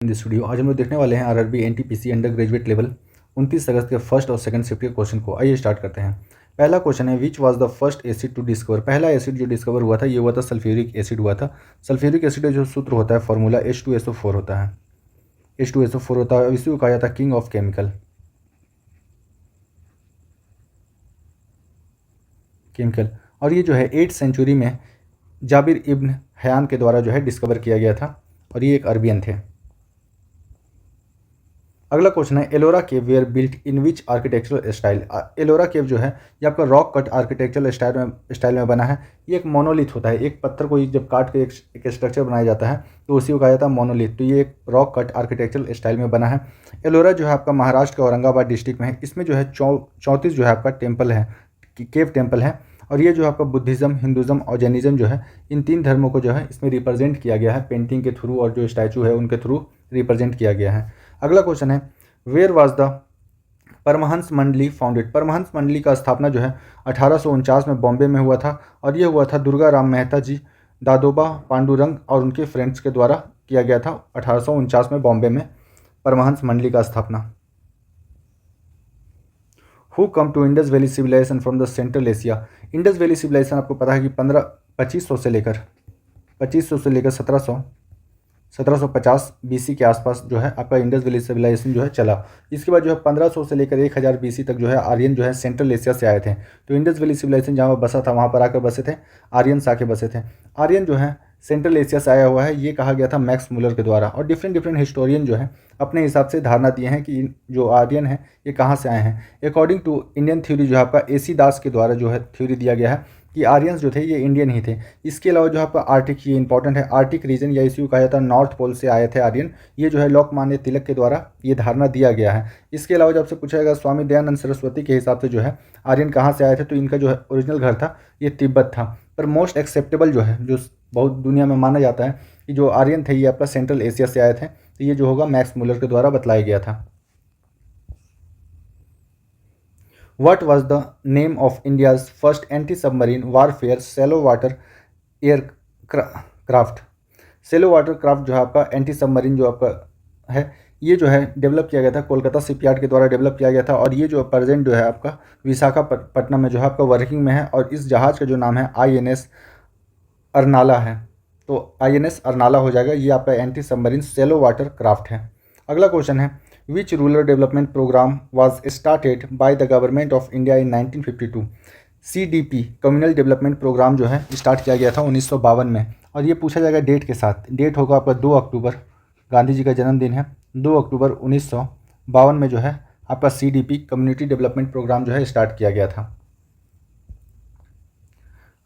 In this video आज हम लोग देखने वाले हैं RRB NTPC under graduate level 29 अगस्त के फर्स्ट और सेकंड शिफ्ट के क्वेश्चन को। आइए स्टार्ट करते हैं। पहला क्वेश्चन है, which was the first acid to discover. पहला एसिड जो डिस्कवर हुआ था ये हुआ था सल्फ्यूरिक एसिड हुआ था। सल्फ्यूरिक एसिड का जो सूत्र होता है फॉर्मूला H2SO4 होता है। H2SO4 होता है। इसी को कहा जाता है किंग ऑफ केमिकल। और ये जो है 8th सेंचुरी में जाबिर इब्न हयान के द्वारा जो है डिस्कवर किया गया था और ये एक अरबियन थे। अगला क्वेश्चन है, Ellora cave were built in which architectural style. Ellora cave जो है ये आपका रॉक कट आर्किटेक्चरल स्टाइल में बना है। ये एक मोनोलिथ होता है। एक पत्थर को जब काट के एक स्ट्रक्चर बनाया जाता है तो उसी को कहा जाता है मोनोलिथ। तो ये एक रॉक कट आर्किटेक्चरल स्टाइल में बना है। एलोरा जो है आपका महाराष्ट्र के औरंगाबाद डिस्ट्रिक्ट में है। इसमें जो है 34 जो है आपका टेम्पल है, केव टेम्पल है। और ये जो आपका बुद्धिज़्म, हिंदुज़्म और जैनिज़्म जो है इन 3 धर्मों को जो है इसमें रिप्रेजेंट किया गया है पेंटिंग के थ्रू और जो स्टैचू है उनके थ्रू रिप्रेजेंट किया गया है। अगला क्वेश्चन है, वेयर वाज द परमहंस मंडली फाउंडेड। परमहंस मंडली का स्थापना जो है 1849 में बॉम्बे में हुआ था और ये हुआ था दुर्गा राम मेहता जी, दादोबा पांडुरंग और उनके फ्रेंड्स के द्वारा किया गया था 1849 में बॉम्बे में परमहंस मंडली का स्थापना। Who come to Indus valley civilization from the central Asia. Indus valley civilization आपको पता है कि 2500 से लेकर 1750 BC के आसपास जो है आपका इंडस वैली सिविलाइजेशन जो है चला। इसके बाद जो है 1500 से लेकर 1000 BC तक जो है आर्यन जो है सेंट्रल एशिया से आए थे। तो इंडस वैली सिविलाइजेशन जहाँ पर बसा था वहाँ पर आकर बसे थे, आर्यंस आके बसे थे। आर्यन जो है सेंट्रल एशिया से आया हुआ है, ये कहा गया था मैक्स मुलर के द्वारा। और डिफरेंट हिस्टोरियन जो है अपने हिसाब से धारणा दिए हैं कि जो आर्यन है ये कहाँ से आए हैं। अकॉर्डिंग टू इंडियन थ्योरी जो है आपका AC दास के द्वारा जो है थ्योरी दिया गया है कि आर्यंस जो थे ये इंडियन ही थे। इसके अलावा जो आपका आर्टिक, ये इंपॉर्टेंट है, आर्टिक रीजन या इसी को कहा जाता है नॉर्थ पोल से आए थे आर्यन। ये जो है लोकमान्य तिलक के द्वारा ये धारणा दिया गया है। इसके अलावा जब से पूछा जाएगा स्वामी दयानंद सरस्वती के हिसाब से जो है आर्यन कहाँ से आए थे, तो इनका जो है ओरिजिनल घर था ये तिब्बत था। पर मोस्ट एक्सेप्टेबल जो है, जो बहुत दुनिया में माना जाता है कि जो आर्यन थे ये आपका सेंट्रल एशिया से आए थे, तो ये जो होगा मैक्स मुलर के द्वारा बतलाया गया था। What was the name of India's first anti-submarine warfare shallow water aircraft? shallow water craft जो है आपका एंटी सबमरीन जो आपका है ये जो है डेवलप किया गया था, कोलकाता शिपयार्ड के द्वारा डेवलप किया गया था। और ये जो प्रेजेंट जो है आपका विशाखापट्टनम में जो है आपका वर्किंग में है। और इस जहाज़ का जो नाम है INS अरनाला है। तो INS अरनाला हो जाएगा। ये आपका anti submarine shallow water craft है। अगला क्वेश्चन है, which rural development program was started by the government of India in 1952। CDP communal development program जो है स्टार्ट किया गया था 1952 में। और ये पूछा जाएगा डेट के साथ। डेट होगा आपका 2 अक्टूबर, गांधी जी का जन्मदिन है। 2 अक्टूबर 1952 में जो है आपका CDP कम्युनिटी डेवलपमेंट प्रोग्राम जो है स्टार्ट किया गया था।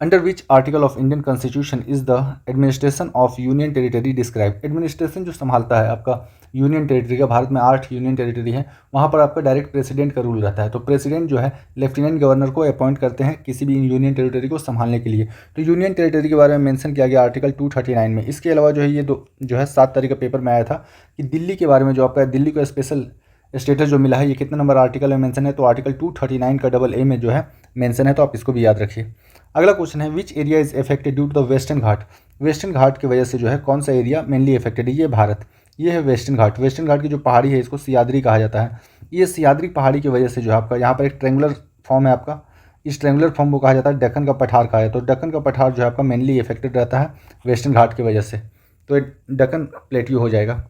Under which article of Indian constitution is the administration of union territory describe. Administration जो संभालता है आपका यूनियन टेरिटरी का, भारत में 8 यूनियन टेरिटरी है, वहाँ पर आपका डायरेक्ट प्रेसिडेंट का रूल रहता है। तो प्रेसिडेंट जो है लेफ्टिनेंट गवर्नर को अपॉइंट करते हैं किसी भी यूनियन टेरिटरी को संभालने के लिए। तो यूनियन टेरिटरी के बारे में मेंशन किया गया आर्टिकल 239 में। इसके अलावा जो है ये जो है 7 तारीख का पेपर में आया था कि दिल्ली के बारे में जो आपका दिल्ली को स्पेशल स्टेटस जो मिला है ये कितने नंबर आर्टिकल में मेंशन है, तो आर्टिकल 239 का AA में जो है मेंशन है। तो आप इसको भी याद रखिए। अगला क्वेश्चन है, which area is affected due to the western ghat. Western ghat की वजह से जो है कौन सा एरिया मेनली अफेक्टेड है, ये भारत, ये है वेस्टर्न घाट। वेस्टर्न घाट की जो पहाड़ी है इसको सियाद्री कहा जाता है। ये सियाद्री पहाड़ी की वजह से जो है आपका यहाँ पर एक ट्रेंगुलर फॉर्म है आपका, इस ट्रेंगुलर फॉर्म को कहा जाता है दक्कन का पठार कहा है। तो दक्कन का पठार जो है आपका मेनली अफेक्टेड रहता है वेस्टर्न घाट की वजह से। तो दक्कन प्लेट्यू हो जाएगा।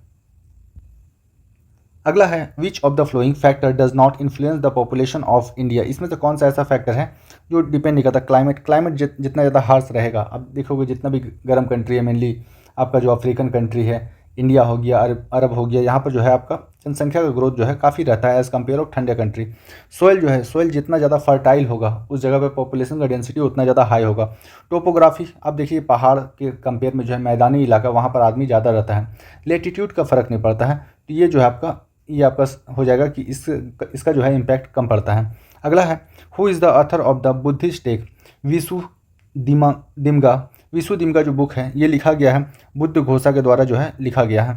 अगला है, which of the flowing factor does not influence the population of India. इसमें से कौन सा ऐसा फैक्टर है जो डिपेंड नहीं करता। क्लाइमेट जितना ज़्यादा हार्श रहेगा, अब देखोगे जितना भी गर्म कंट्री है, मेनली आपका जो अफ्रीकन कंट्री है, इंडिया हो गया, अरब हो गया, यहाँ पर जो है आपका जनसंख्या का ग्रोथ जो है काफ़ी रहता है एज़ कम्पेयर ऑफ ठंडे कंट्री। सोइल जो है, सोइल जितना ज़्यादा फर्टाइल होगा उस जगह पे पॉपुलेशन का डेंसिटी उतना ज़्यादा हाई होगा। टोपोग्राफी, अब देखिए पहाड़ के कंपेयर में जो है मैदानी इलाका वहाँ पर आदमी ज़्यादा रहता है। लेटीट्यूड का फ़र्क नहीं पड़ता है। तो ये जो है आपका हो जाएगा कि इसका जो है इम्पैक्ट कम पड़ता है। अगला है, who is the author of the Buddhist text. Visuddhimagga जो बुक है ये लिखा गया है बुद्ध घोषा के द्वारा जो है लिखा गया है।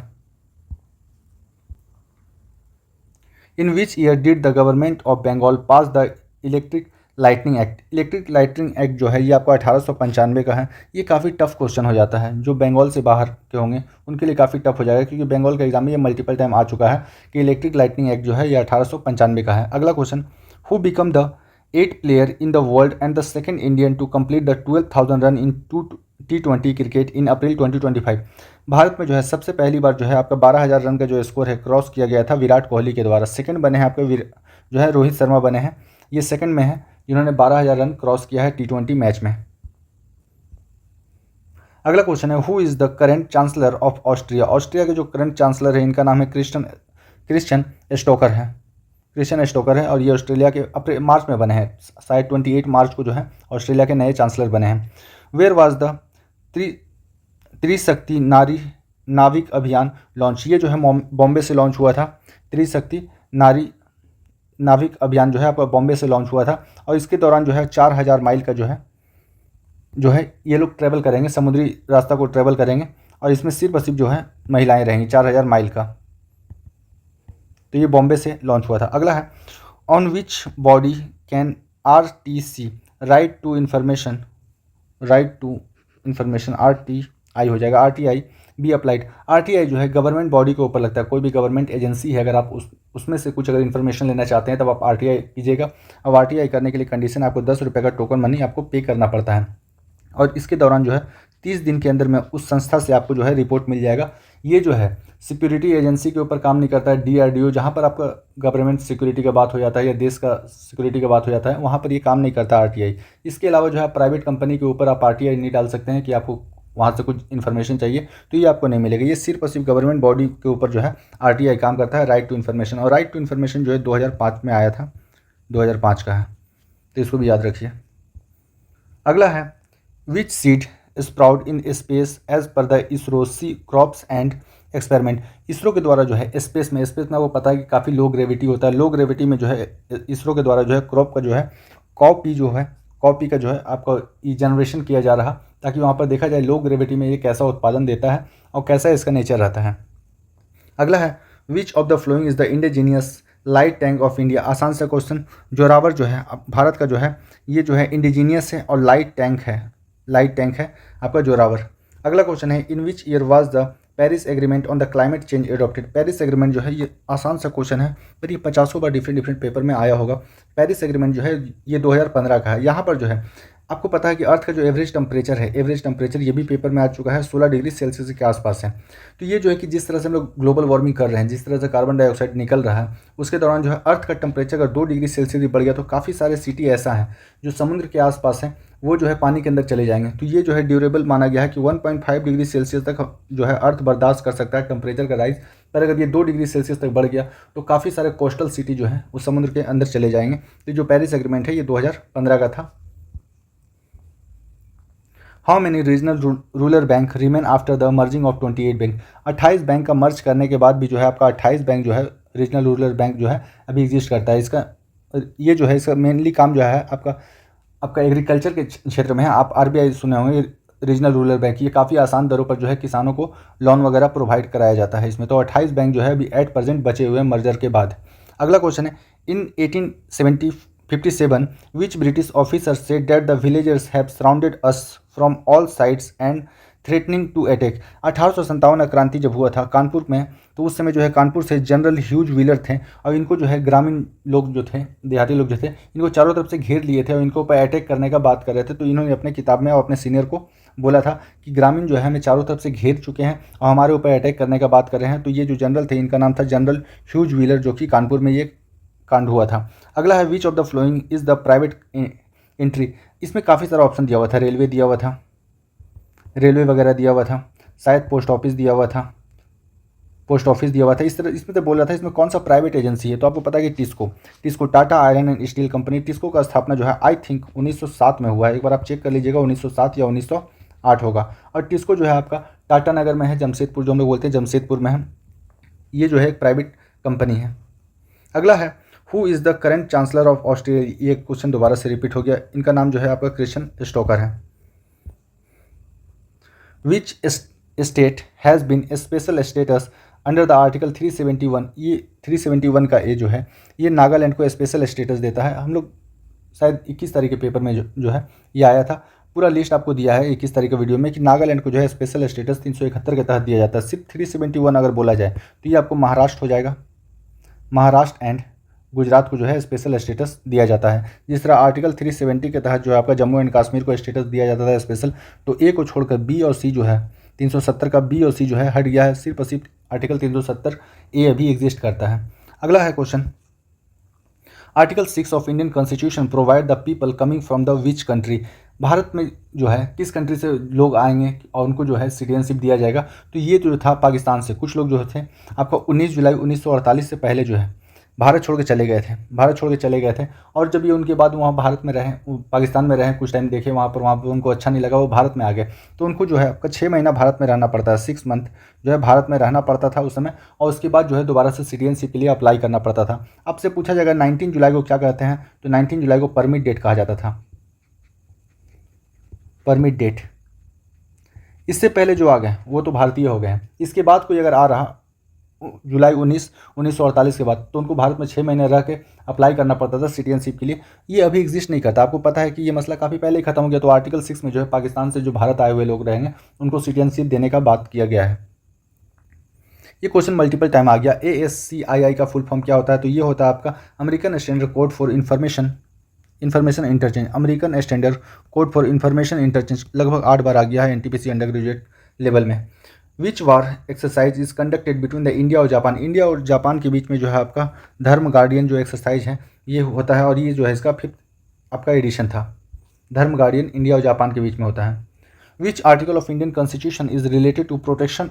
In which year did the government of Bengal pass the electric lightning act. Electric lightning act जो है ये आपका 1895 का है। ये काफ़ी टफ क्वेश्चन हो जाता है, जो बंगाल से बाहर के होंगे उनके लिए काफ़ी टफ हो जाएगा, क्योंकि बंगाल के एग्जाम में ये मल्टीपल टाइम आ चुका है कि इलेक्ट्रिक लाइटनिंग एक्ट जो है ये 1895 का है। अगला question, who become the 8th player in the world and the second Indian to complete the 12,000 run in T20 cricket in April 2025। Bharat में जो है सबसे पहली बार जो है आपका 12,000 रन का जो स्कोर है क्रॉस किया गया था विराट कोहली के द्वारा। सेकंड बने हैं आपके जो है रोहित शर्मा बने हैं, ये सेकंड में है जिन्होंने 12,000 रन क्रॉस किया है T20 मैच में। अगला क्वेश्चन है, who is the current chancellor of Austria. Austria के जो करंट चांसलर है इनका नाम है क्रिश्चियन स्टोकर है। क्रिश्चियन स्टोकर है और ये ऑस्ट्रेलिया के मार्च में बने हैं, शायद 28 मार्च को जो है ऑस्ट्रेलिया के नए चांसलर बने हैं। वेयर वाज द त्रिशक्ति नाविक अभियान लॉन्च। ये जो है बॉम्बे से लॉन्च हुआ था। त्रिशक्ति नाविक अभियान जो है आपका बॉम्बे से लॉन्च हुआ था, और इसके दौरान जो है 4,000 माइल का जो है ये लोग ट्रैवल करेंगे, समुद्री रास्ता को ट्रैवल करेंगे, और इसमें सिर्फ और सिर्फ जो है महिलाएं रहेंगी, 4,000 माइल का। तो ये बॉम्बे से लॉन्च हुआ था। अगला है, on which body can RTC right to information RTI हो जाएगा, RTI बी अप्लाइड। RTI जो है गवर्नमेंट बॉडी के ऊपर लगता है, कोई भी गवर्नमेंट एजेंसी है, अगर आप उसमें से कुछ अगर इन्फॉर्मेशन लेना चाहते हैं तब आप RTI कीजिएगा। अब RTI करने के लिए कंडीशन आपको 10 रुपये का टोकन मनी आपको पे करना पड़ता है, और इसके दौरान जो है 30 दिन के अंदर में उस संस्था से आपको जो है रिपोर्ट मिल जाएगा। ये जो है सिक्योरिटी एजेंसी के ऊपर काम नहीं करता है। DRDO जहाँ पर आपका गवर्नमेंट सिक्योरिटी का बात हो जाता है या देश का सिक्योरिटी का बात हो जाता है, वहाँ पर ये काम नहीं करता RTI। इसके अलावा जो है प्राइवेट कंपनी के ऊपर आप RTI नहीं डाल सकते हैं कि आपको वहाँ से कुछ इन्फॉर्मेशन चाहिए, तो ये आपको नहीं मिलेगा। ये सिर्फ और सिर्फ गवर्नमेंट बॉडी के ऊपर जो है RTI काम करता है, राइट टू इन्फॉर्मेशन। और राइट टू इन्फॉर्मेशन जो है 2005 में आया था, 2005 का है, तो इसको भी याद रखिए। अगला है, which seed sprout in space as per the ISRO see crops and experiment. ISRO के द्वारा जो है स्पेस में आपको पता है कि काफ़ी लो ग्रेविटी होता है। लो ग्रेविटी में जो है इसरो के द्वारा जो है क्रॉप का जो है कॉपी का जो है आपका जनरेशन किया जा रहा, ताकि वहाँ पर देखा जाए लो ग्रेविटी में ये कैसा उत्पादन देता है और कैसा इसका नेचर रहता है। अगला है, which of the following is the indigenous light tank of India. आसान सा क्वेश्चन। जोरावर जो है भारत का जो है ये जो है इंडिजीनियस है और लाइट टैंक है आपका जोरावर। अगला क्वेश्चन है, in which year was the Paris agreement on the climate change adopted. Paris agreement जो है ये आसान सा क्वेश्चन है, पर ये 50 बार डिफरेंट पेपर में आया होगा। पेरिस एग्रीमेंट जो है ये 2015 का है। यहाँ पर जो है आपको पता है कि अर्थ का जो एवरेज टेम्परेचर ये भी पेपर में आ चुका है, 16 डिग्री सेल्सियस के आसपास है। तो ये जो है कि जिस तरह से हम लोग ग्लोबल वार्मिंग कर रहे हैं, जिस तरह से कार्बन डाइऑक्साइड निकल रहा है, उसके दौरान जो है अर्थ का टेम्परेचर अगर 2 डिग्री सेल्सियस भी बढ़ गया तो काफ़ी सारे सिटी ऐसा है जो समुद्र के आसपास हैं, वो जो है पानी के अंदर चले जाएंगे। तो ये जो है ड्यूरेबल माना गया है कि 1.5 डिग्री सेल्सियस तक जो है अर्थ बर्दाश्त कर सकता है टेम्परेचर का राइज। पर अगर ये 2 डिग्री सेल्सियस तक बढ़ गया तो काफ़ी सारे कोस्टल सिटी जो है उस समुद्र के अंदर चले जाएंगे। तो जो पेरिस एग्रीमेंट है ये 2015 का था। How many regional rural bank remain after the merging of 28 bank. 28 bank का मर्ज करने के बाद भी जो है आपका 28 बैंक जो है रीजनल रूरल बैंक जो है अभी एग्जिस्ट करता है। इसका ये जो है इसका मेनली काम जो है आपका एग्रीकल्चर के क्षेत्र में है। आप RBI सुने होंगे, रीजनल रूरल बैंक, ये काफ़ी आसान दरों पर जो है किसानों को लोन वगैरह प्रोवाइड कराया जाता है इसमें। तो 28 बैंक जो है अभी 8% बचे हुए हैं मर्जर के बाद। अगला क्वेश्चन है, इन 1857 which British officer said that the villagers have surrounded us from all sides and threatening to attack। 1857 क्रांति जब हुआ था कानपुर में, तो उस समय जो है कानपुर से जनरल ह्यूज व्हीलर थे, और इनको जो है ग्रामीण लोग जो थे, देहाती लोग जो थे, इनको चारों तरफ से घेर लिए थे और इनको ऊपर अटैक करने का बात कर रहे थे। तो इन्होंने अपने किताब में और अपने सीनियर को बोला था कि ग्रामीण जो है हमें चारों तरफ से घेर चुके हैं और हमारे ऊपर अटैक करने का बात कर रहे हैं। तो ये जो जनरल थे इनका नाम था जनरल ह्यूज व्हीलर, जो कि कानपुर में ये कांड हुआ था। अगला है, which of the following is the private entry. इसमें काफ़ी सारा ऑप्शन दिया हुआ था, रेलवे दिया हुआ था, रेलवे वगैरह दिया हुआ था, शायद पोस्ट ऑफिस दिया हुआ था, इस तरह इसमें तो बोल रहा था इसमें कौन सा प्राइवेट एजेंसी है। तो आपको पता है कि TISCO Tata iron and steel company, TISCO का स्थापना जो है आई थिंक 1907 में हुआ है। एक बार आप चेक कर लीजिएगा, 1907 या 1908 होगा। और टिस्को जो है आपका टाटा नगर में है, जमशेदपुर, जो हम लोग बोलते हैं जमशेदपुर में है। ये जो है एक प्राइवेट कंपनी है। अगला है, who is the current chancellor of Australia. ये क्वेश्चन दोबारा से रिपीट हो गया। इनका नाम जो है आपका क्रिश्चियन स्टोकर है। Which state has been special status under the article 371। ये 371 का जो है ये नागालैंड को स्पेशल स्टेटस देता है। हम लोग शायद 21 तारीख के पेपर में जो है ये आया था। पूरा लिस्ट आपको दिया है 21 तारीख के वीडियो में कि नागालैंड को जो है स्पेशल स्टेटस 371 के तहत दिया जाता है। सिर्फ 371 अगर बोला जाए तो ये आपको महाराष्ट्र हो जाएगा। महाराष्ट्र एंड गुजरात को जो है स्पेशल स्टेटस दिया जाता है। जिस तरह आर्टिकल 370 के तहत जो है आपका जम्मू एंड कश्मीर को स्टेटस दिया जाता था स्पेशल, तो ए को छोड़कर बी और सी जो है 370 का बी और सी जो है हट गया है। सिर्फ और सिर्फ आर्टिकल 370 ए अभी एग्जिस्ट करता है। अगला है question, article 6 of Indian constitution provide the people coming from the which country. Bharat में जो है किस कंट्री से लोग आएंगे और उनको जो है सिटीजनशिप दिया जाएगा। तो ये जो था पाकिस्तान से कुछ लोग जो थे आपका 19 जुलाई 1948 से पहले जो है भारत छोड़ के चले गए थे। और जब ये उनके बाद वहाँ भारत में रहे, पाकिस्तान में रहे, कुछ टाइम देखे वहाँ पर उनको अच्छा नहीं लगा, वो भारत में आ गए। तो उनको जो है आपका 6 महीना भारत में रहना पड़ता है, 6 मंथ जो है भारत में रहना पड़ता था उस समय। और उसके बाद जो है दोबारा से सिटीजनशिप के लिए अप्लाई करना पड़ता था। आपसे पूछा जाएगा 19 जुलाई को क्या कहते हैं, तो 19 जुलाई को परमिट डेट कहा जाता था, परमिट डेट। इससे पहले जो आ गए वो तो भारतीय हो गए। इसके बाद कोई अगर आ रहा जुलाई 1948 के बाद, तो उनको भारत में 6 महीने रह के अप्लाई करना पड़ता था सिटीजनशिप के लिए। ये अभी एग्जिस्ट नहीं करता। आपको पता है कि ये मसला काफ़ी पहले ही खत्म हो गया। तो आर्टिकल 6 में जो है पाकिस्तान से जो भारत आए हुए लोग रहेंगे उनको सिटीजनशिप देने का बात किया गया है। ये क्वेश्चन मल्टीपल टाइम आ गया। ASCII का फुल फॉर्म क्या होता है, तो ये होता है आपका American standard code for information interchange. American standard code for information interchange लगभग 8 बार आ गया है NTPC अंडर ग्रेजुएट लेवल में। Which war exercise is conducted between the India और जापान। इंडिया और जापान के बीच में जो है आपका धर्म गार्डियन जो एक्सरसाइज है ये होता है, और ये जो है इसका 5th आपका एडिशन था। धर्म गार्डियन इंडिया और जापान के बीच में होता है। Which article of Indian constitution is related to protection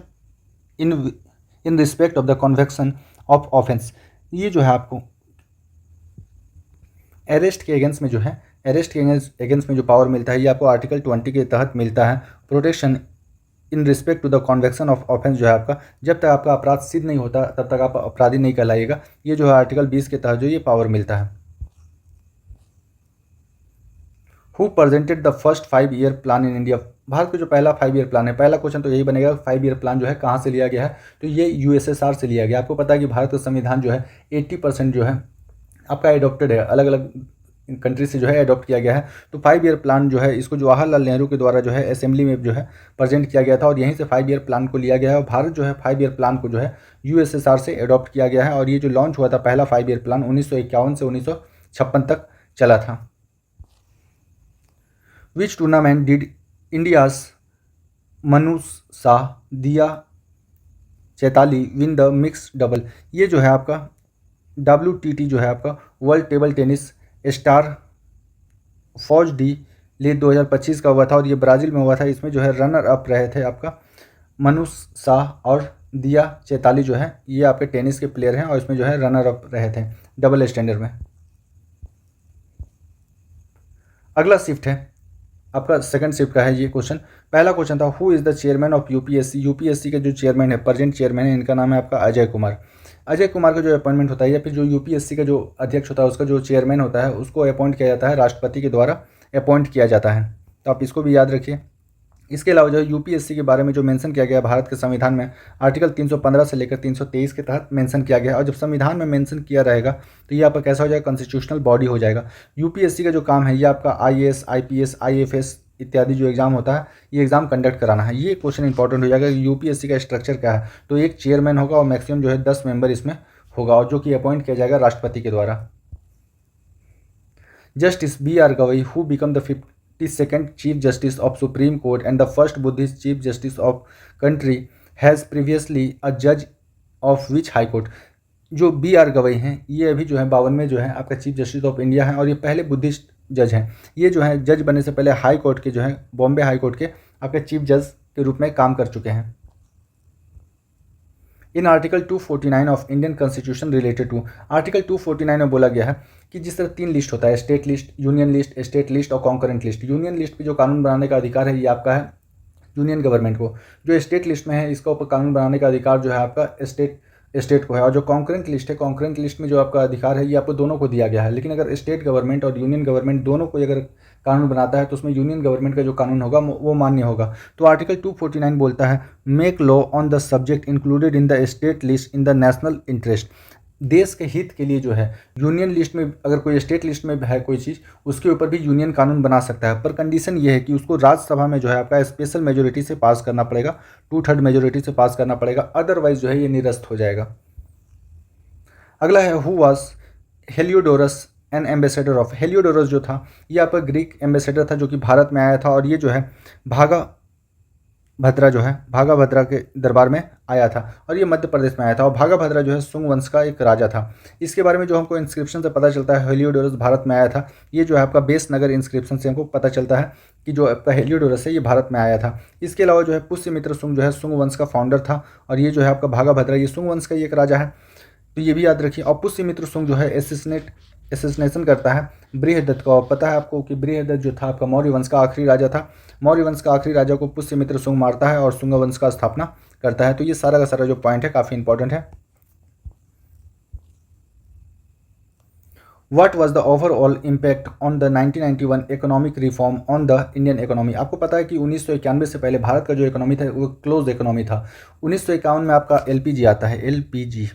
in respect of the conviction of offence. ये जो है आपको अरेस्ट के अगेंस्ट में जो है अगेंस्ट में जो पावर मिलता है ये आपको आर्टिकल 20 के तहत मिलता है। Protection in respect to the conviction of offence जो है आपका, जब तक आपका अपराध सिद्ध नहीं होता तब तक आप अपराधी नहीं कहलाइएगा। ये जो है आर्टिकल 20 के तहत जो ये पावर मिलता है। Who presented the first 5-year plan in India. Bharat का जो पहला 5-year प्लान है, पहला क्वेश्चन तो यही बनेगा 5-year प्लान जो है कहाँ से लिया गया है, तो ये USSR से लिया गया। आपको पता है कि भारत का संविधान जो है 80% जो है आपका एडॉप्टेड है, अलग अलग कंट्री से जो है अडॉप्ट किया गया है। तो 5-year प्लान जो है इसको जवाहरलाल नेहरू के द्वारा जो है असेंबली में जो है प्रेजेंट किया गया था, और यहीं से 5-year प्लान को लिया गया है। और भारत जो है 5-year प्लान को जो है USSR से अडॉप्ट किया गया है। और ये जो लॉन्च हुआ था पहला 5-year प्लान 1951 से 1956 तक चला था। विच टूर्नामेंट डिड इंडियाज मनुष शाह, दिया Chaitali win the mix double. ये जो है आपका WTT जो है आपका वर्ल्ड टेबल टेनिस स्टार फौज डी लीग 2025 का हुआ था, और ये ब्राज़ील में हुआ था। इसमें जो है रनर अप रहे थे आपका मनुष शाह और दिया चैताली जो है ये आपके टेनिस के प्लेयर हैं, और इसमें जो है रनर अप रहे थे डबल स्टैंडर्ड में। अगला शिफ्ट है आपका सेकंड शिफ्ट का है ये क्वेश्चन। पहला क्वेश्चन था who is the chairman of UPSC के जो चेयरमैन है, प्रेजेंट चेयरमैन है, इनका नाम है आपका अजय कुमार। अजय कुमार का जो अपॉइंटमेंट होता है, या फिर जो यूपीएससी का जो अध्यक्ष होता है उसका जो चेयरमैन होता है उसको अपॉइंट किया जाता है, राष्ट्रपति के द्वारा अपॉइंट किया जाता है। तो आप इसको भी याद रखिए। इसके अलावा जो है यूपीएससी के बारे में जो मेंशन किया गया है भारत के संविधान में, आर्टिकल 315 से लेकर 323 के तहत मेंशन किया गया है। और जब संविधान में मेंशन किया रहेगा तो ये आपका कैसा हो जाएगा, कॉन्स्टिट्यूशनल बॉडी हो जाएगा। यूपीएससी का जो काम है ये आपका IAS IPS IFS इत्यादि जो एग्जाम होता है ये एग्जाम कंडक्ट कराना है। ये क्वेश्चन इंपॉर्टेंट हो जाएगा। यूपीएससी का स्ट्रक्चर क्या है, तो एक चेयरमैन होगा और मैक्सिमम जो है 10 मेंबर इसमें होगा, और जो कि अपॉइंट किया जाएगा राष्ट्रपति के द्वारा। Justice BR Gavai who become the 52nd chief justice of supreme court and the first Buddhist chief justice of country has previously a जज ऑफ विच हाई कोर्ट। जो BR गवई हैं ये अभी जो है 52वें जो है आपका चीफ जस्टिस ऑफ इंडिया हैं, और ये पहले बुद्धिस्ट जज हैं। ये जो है जज बनने से पहले हाई कोर्ट के जो है बॉम्बे हाई कोर्ट के आपके चीफ जज के रूप में काम कर चुके हैं। In article 249 of Indian constitution related to, article 249 में बोला गया है कि जिस तरह 3 लिस्ट होता है, state list, union list, state list और कॉन्करेंट लिस्ट। यूनियन लिस्ट पे जो कानून बनाने का अधिकार है ये आपका है यूनियन गवर्नमेंट को। जो स्टेट लिस्ट में है इसका ऊपर कानून बनाने का अधिकार जो है आपका स्टेट को है। और जो कॉन्करेंट लिस्ट है, कॉन्करेंट लिस्ट में जो आपका अधिकार है ये आपको दोनों को दिया गया है। लेकिन अगर स्टेट गवर्नमेंट और यूनियन गवर्नमेंट दोनों को अगर कानून बनाता है तो उसमें यूनियन गवर्नमेंट का जो कानून होगा वो मान्य होगा। तो आर्टिकल 249 बोलता है make law on the subject included in the state list in the national interest. देश के हित के लिए जो है यूनियन लिस्ट में, अगर कोई स्टेट लिस्ट में है कोई चीज़, उसके ऊपर भी यूनियन कानून बना सकता है, पर कंडीशन ये है कि उसको राज्यसभा में जो है आपका स्पेशल मेजोरिटी से पास करना पड़ेगा, 2/3 मेजोरिटी से पास करना पड़ेगा, अदरवाइज जो है ये निरस्त हो जाएगा। अगला है who was Heliodorus N ambassador of. Heliodorus जो था ये आपका ग्रीक एम्बेसडर था जो कि भारत में आया था, और ये जो है भागाभद्रा के दरबार में आया था, और ये मध्य प्रदेश में आया था। और भागाभद्रा जो है सुंग वंश का एक राजा था। इसके बारे में जो हमको इंस्क्रिप्शन से पता चलता है हेलियोडोरस भारत में आया था, ये जो है आपका बेस नगर इंस्क्रिप्शन से हमको पता चलता है कि जो आपका हेलियोडोरस है ये भारत में आया था। इसके अलावा जो है पुष्यमित्र सुंग जो है सुंग वंश का फाउंडर था, और ये जो है आपका भागाभद्रा ये सुंग वंश का ही एक राजा है, तो ये भी याद रखिए। और पुष्यमित्र सुंग जो है एसेसिनेशन करता है बृहदत्त का। और पता है आपको कि बृहदत्त जो था आपका मौर्य वंश का आखिरी राजा था। मौर्य वंश का आखिरी राजा को पुष्यमित्र सुंग मारता है और सुंग वंश का स्थापना करता है। तो ये सारा का सारा जो पॉइंट है काफ़ी इंपॉर्टेंट है। What was the overall impact on the 1991 economic reform on the Indian economy. आपको पता है कि 1991 से पहले भारत का जो इकोनॉमी था वो क्लोज इकोनॉमी था। 1951 में आपका LPG आता है, LPG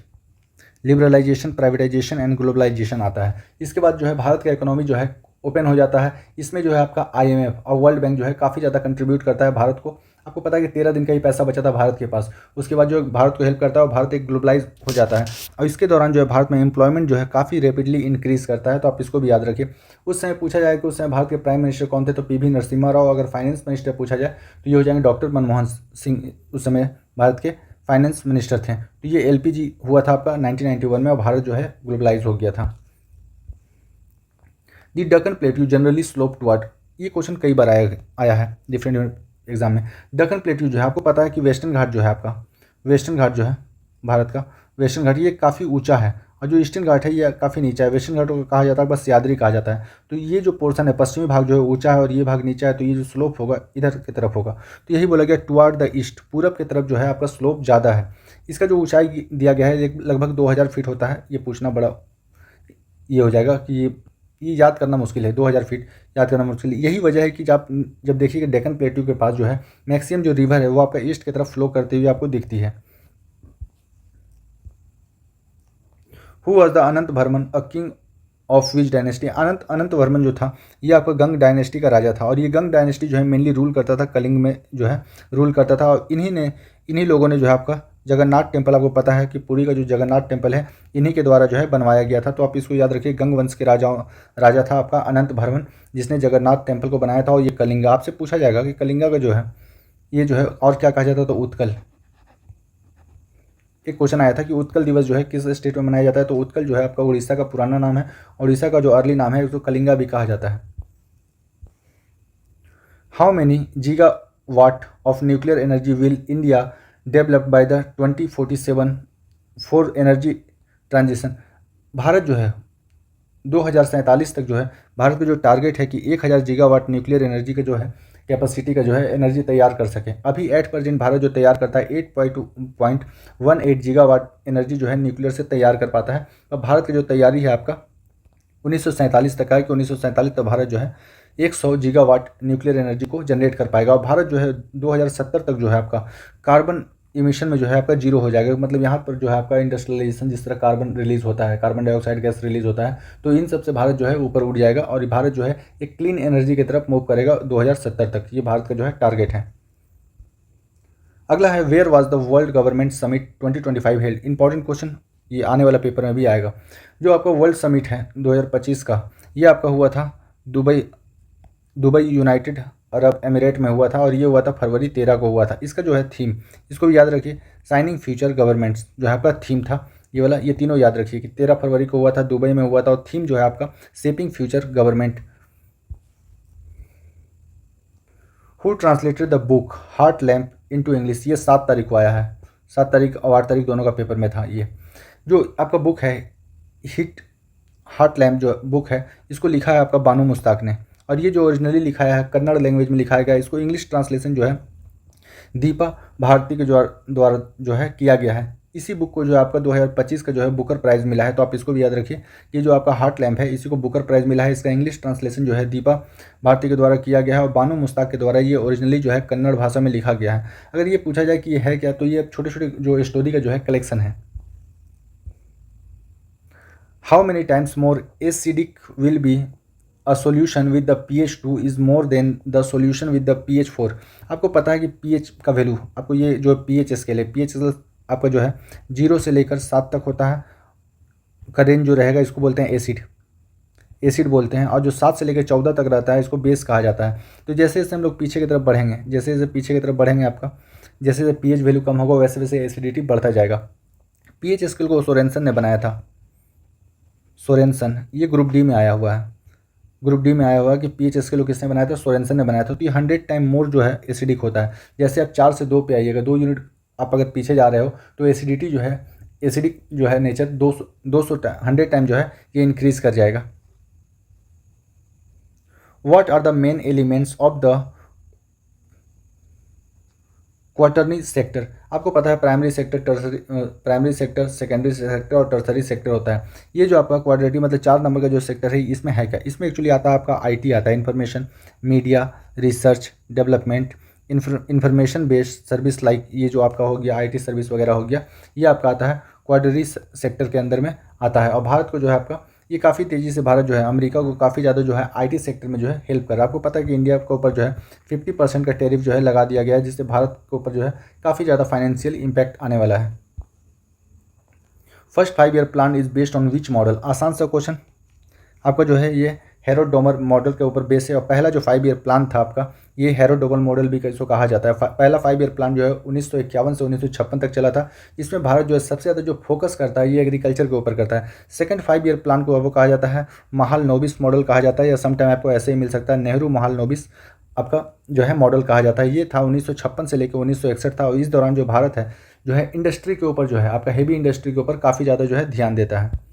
liberalisation, privatisation and globalisation आता है। इसके बाद जो है भारत का इकोनॉमी जो है ओपन हो जाता है। इसमें जो है आपका IMF और वर्ल्ड बैंक जो है काफ़ी ज़्यादा कंट्रीब्यूट करता है भारत को। आपको पता है कि 13 दिन का ही पैसा बचा था भारत के पास। उसके बाद जो भारत को हेल्प करता है और भारत एक ग्लोबलाइज हो जाता है, और इसके दौरान जो है भारत में एम्प्लॉयमेंट जो है काफ़ी रैपिडली इंक्रीज़ करता है। तो आप इसको भी याद रखिए। उस समय पूछा जाए कि उस समय भारत के प्राइम मिनिस्टर कौन थे, तो PV नरसिम्हा राव। अगर फाइनेंस मिनिस्टर पूछा जाए तो ये हो जाएंगे डॉक्टर मनमोहन सिंह, उस समय भारत के फाइनेंस मिनिस्टर थे। तो ये LPG हुआ था आपका 1991 में, और भारत जो है ग्लोबलाइज हो गया था। दी Deccan plateau generally slope toward, ये क्वेश्चन कई बार आया है डिफरेंट एग्जाम में। डकन प्लेट्यू जो है आपको पता है कि वेस्टर्न घाट जो है आपका, वेस्टर्न घाट जो है भारत का वेस्टर्न घाट ये काफ़ी ऊंचा है, और जो ईस्टर्न घाट है ये काफ़ी नीचा है। वेस्टर्न घाट को कहा जाता है बस सह्याद्री कहा जाता है। तो ये जो पोर्शन है पश्चिमी भाग जो है ऊंचा है और ये भाग नीचा है, तो ये जो स्लोप होगा इधर की तरफ होगा। तो यही बोला गया टुवर्ड द ईस्ट, पूरब की तरफ जो है आपका स्लोप ज़्यादा है। इसका जो ऊंचाई दिया गया है लगभग 2000 फीट होता है। ये पूछना बड़ा ये हो जाएगा कि ये याद करना मुश्किल है, 2000 फीट याद करना मुश्किल है। यही वजह है कि जब देखिए डेक्कन प्लेट्यू के पास जो है मैक्सिमम जो रिवर है वो आपका ईस्ट की तरफ फ्लो करती हुई आपको दिखती है। Who was the Anant Varman a king of which dynasty. Anant Varman जो था ये आपका गंग डायनेस्टी का राजा था, और ये गंग डायनेस्टी जो है मेनली रूल करता था कलिंग में जो है रूल करता था। और इन्हीं लोगों ने जो है आपका जगन्नाथ टेम्पल, आपको पता है कि पुरी का जो जगन्नाथ टेम्पल है इन्हीं के द्वारा जो है बनवाया गया था। तो आप इसको याद रखिए, गंग वंश के राजा था आपका अनंत वर्मन, जिसने जगन्नाथ टेम्पल को बनाया था। और ये कलिंगा, आपसे पूछा जाएगा कि कलिंगा का जो है ये जो है और क्या कहा जाता है, तो उत्कल। एक क्वेश्चन आया था कि उत्कल दिवस जो है किस स्टेट में मनाया जाता है, तो उत्कल जो है आपका उड़ीसा का पुराना नाम है, उड़ीसा का जो अर्ली नाम है उसको कलिंगा भी कहा जाता है। How many giga watt of nuclear energy will India developed by the 2047 for energy transition. Bharat जो है 2047 तक जो है भारत का जो टारगेट है कि 1000 गीगावाट न्यूक्लियर एनर्जी का जो है कैपेसिटी का जो है एनर्जी तैयार कर सके। अभी 8% भारत जो तैयार करता है 8.18 गीगावाट एनर्जी जो है न्यूक्लियर से तैयार कर पाता है। अब भारत की जो तैयारी है आपका 1947 तक का है कि 1947 तक भारत जो है 100 गीगावाट न्यूक्लियर एनर्जी को जनरेट कर पाएगा। और भारत जो है 2070 तक जो है आपका कार्बन इमिशन में जो है आपका जीरो हो जाएगा। मतलब यहाँ पर जो है आपका इंडस्ट्रियलाइजेशन, जिस तरह कार्बन रिलीज होता है, कार्बन डाइऑक्साइड गैस रिलीज होता है, तो इन सब से भारत जो है ऊपर उठ जाएगा, और भारत जो है एक क्लीन एनर्जी की तरफ मूव करेगा 2070 तक। ये भारत का जो है टारगेट है। अगला है where was the world government summit 2025 held. Important question, ये आने वाला पेपर में भी आएगा। जो आपका वर्ल्ड समिट है 2025 का, ये आपका हुआ था दुबई यूनाइटेड अरब एमिरेट में हुआ था, और ये हुआ था फरवरी 13 को हुआ था। इसका जो है थीम, इसको भी याद रखिए, शाइनिंग फ्यूचर गवर्नमेंट्स जो है आपका थीम था ये वाला। ये तीनों याद रखिए कि 13 फरवरी को हुआ था, दुबई में हुआ था, और थीम जो है आपका shaping future government. Who translated the book heart lamp into English, ये 7 तारीख को आया है। 7 तारीख और 8 तारीख दोनों का पेपर में था। ये जो आपका बुक है हिट हार्ट लैम्प जो बुक है, इसको लिखा है आपका बानू मुश्ताक ने, और ये जो ओरिजिनली लिखा है कन्नड़ लैंग्वेज में लिखा गया है। इसको इंग्लिश ट्रांसलेशन जो है दीपा भारती के द्वारा जो है किया गया है। इसी बुक को जो है आपका 2025 का जो है बुकर प्राइज़ मिला है। तो आप इसको भी याद रखिए कि जो आपका हार्ट लैम्प है इसी को बुकर प्राइज़ मिला है। इसका इंग्लिश ट्रांसलेशन जो है दीपा भारती के द्वारा किया गया है, और बानू मुश्ताक के द्वारा ये ओरिजिनली जो है कन्नड़ भाषा में लिखा गया है। अगर ये पूछा जाए कि ये है क्या, तो ये छोटे छोटे जो स्टोरी का जो है कलेक्शन है। How many times more acidic will be a solution with the pH 2 is more than the solution with the pH 4। आपको पता है कि pH का वैल्यू, आपको ये जो pH स्केल है, pH स्केल आपका जो है 0 से लेकर 7 तक होता है का रेंज जो रहेगा, इसको बोलते हैं एसिड बोलते हैं। और जो 7 से लेकर 14 तक रहता है, इसको बेस कहा जाता है। तो जैसे जैसे हम लोग पीछे की तरफ बढ़ेंगे, जैसे जैसे पीछे की तरफ बढ़ेंगे, आपका जैसे जैसे pH वैल्यू कम होगा, वैसे वैसे एसिडिटी बढ़ता जाएगा। pH स्केल को सोरेनसन ने बनाया था। सोरेनसन, ये ग्रुप डी में आया हुआ है। ग्रुप डी में आया हुआ है कि pH स्केल को किसने बनाया था? सोरेनसन ने बनाया था। तो ये 100 टाइम मोर जो है एसिडिक होता है। जैसे आप 4 से 2 पे आइएगा, 2 यूनिट आप अगर पीछे जा रहे हो, तो एसिडिटी जो है, एसिडिक जो है नेचर 100 टाइम जो है ये इंक्रीज कर जाएगा। What are the main elements of the quaternary sector? आपको पता है प्राइमरी सेक्टर, सेकेंडरी सेक्टर और टर्सरी सेक्टर होता है। ये जो आपका क्वाड्रेटिक मतलब 4 नंबर का जो सेक्टर है, इसमें है क्या? इसमें एक्चुअली आता है आपका IT आता है, information, media, research, development, information based service, like ये जो आपका हो गया IT सर्विस वगैरह हो गया, ये आपका आता है क्वाड्रेटिक सेक्टर के अंदर में आता है। और भारत को जो है आपका ये काफ़ी तेज़ी से, भारत जो है अमेरिका को काफ़ी ज़्यादा जो है IT सेक्टर में जो है हेल्प कर रहा है। आपको पता है कि इंडिया के ऊपर जो है 50% का टैरिफ जो है लगा दिया गया है, जिससे भारत के ऊपर जो है काफ़ी ज़्यादा फाइनेंशियल इम्पैक्ट आने वाला है। First 5 year plan is based on which model? आसान सा क्वेश्चन, आपका जो है ये हेरोडोमर मॉडल के ऊपर बेस है। और पहला जो 5 ईयर प्लान था आपका, ये हेरोडोमर मॉडल भी इसको कहा जाता है। पहला 5 ईयर प्लान जो है 1951 से 1956 तक चला था। इसमें भारत जो है सबसे ज़्यादा जो फोकस करता है, ये एग्रीकल्चर के ऊपर करता है। सेकंड 5 ईयर प्लान को वो कहा जाता है महालनोबिस मॉडल कहा जाता है, या समटाइम आपको ऐसे ही मिल सकता है नेहरू महालनोबिस आपका जो है मॉडल कहा जाता है। ये था 1956 से लेकर 1961 था। और इस दौरान जो भारत है जो है इंडस्ट्री के ऊपर जो है आपका हेवी इंडस्ट्री के ऊपर काफ़ी ज़्यादा जो है ध्यान देता है।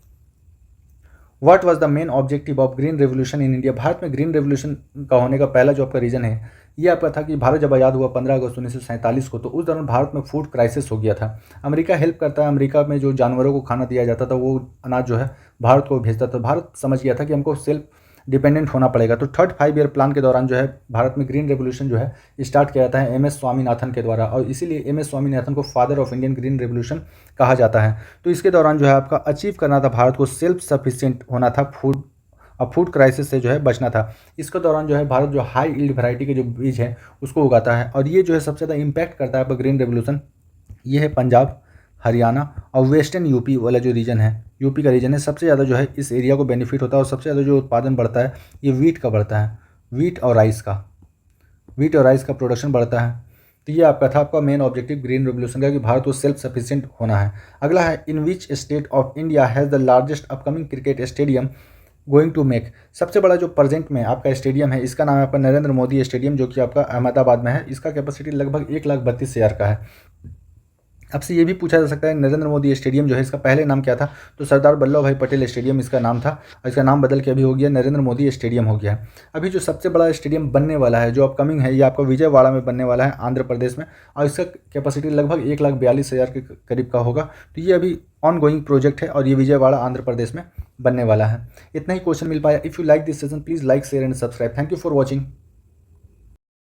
What was the main objective of green revolution in India? Bharat में ग्रीन रेवोल्यूशन का होने का पहला जो आपका रीज़न है, ये आपका था कि भारत जब आज़ाद हुआ 15 अगस्त 1947 को, तो उस दौरान भारत में फूड क्राइसिस हो गया था। अमेरिका हेल्प करता है, अमेरिका में जो जानवरों को खाना दिया जाता था, वो अनाज जो है भारत को भेजता था। भारत समझ गया था कि हमको सेल्फ डिपेंडेंट होना पड़ेगा। तो थर्ड 5 ईयर प्लान के दौरान जो है भारत में ग्रीन रेवोल्यूशन जो है स्टार्ट किया जाता है MS स्वामीनाथन के द्वारा, और इसीलिए MS स्वामीनाथन को father of Indian green revolution कहा जाता है। तो इसके दौरान जो है आपका अचीव करना था, भारत को सेल्फ सफिशिएंट होना था, फूड क्राइसिस से जो है बचना था। इसके दौरान जो है भारत जो हाई यील्ड वैरायटी के जो बीज है उसको उगाता है। और ये जो है सबसे ज़्यादा इम्पैक्ट करता है आपका ग्रीन रेवोल्यूशन, ये है पंजाब, हरियाणा और वेस्टर्न यूपी वाला जो रीजन है, यूपी का रीजन है, सबसे ज़्यादा जो है इस एरिया को बेनिफिट होता है। और सबसे ज़्यादा जो उत्पादन बढ़ता है ये वीट का बढ़ता है, वीट और राइस का प्रोडक्शन बढ़ता है। तो ये आपका था आपका मेन ऑब्जेक्टिव ग्रीन रेवोल्यूशन का, कि भारत को सेल्फ सफिशिएंट होना है। अगला है in which state of India has the largest upcoming cricket stadium going to make? सबसे बड़ा जो प्रेजेंट में आपका स्टेडियम है, इसका नाम है आपका नरेंद्र मोदी स्टेडियम, जो कि आपका अहमदाबाद में है। इसका कैपेसिटी लगभग 1,32,000 का है। आपसे ये भी पूछा जा सकता है नरेंद्र मोदी स्टेडियम जो है इसका पहले नाम क्या था? तो सरदार वल्लभ भाई पटेल स्टेडियम इसका नाम था, और इसका नाम बदल के अभी हो गया नरेंद्र मोदी स्टेडियम हो गया है। अभी जो सबसे बड़ा स्टेडियम बनने वाला है, जो अपकमिंग है, ये आपका विजयवाड़ा में बनने वाला है, आंध्र प्रदेश में, और इसका कैपेसिटी लगभग 1,42,000 के करीब का होगा। तो ये अभी ऑन गोइंग प्रोजेक्ट है, और ये विजयवाड़ा आंध्र प्रदेश में बनने वाला है। इतना ही क्वेश्चन मिल पाया। If you like this session, please like, share and subscribe. Thank you for watching.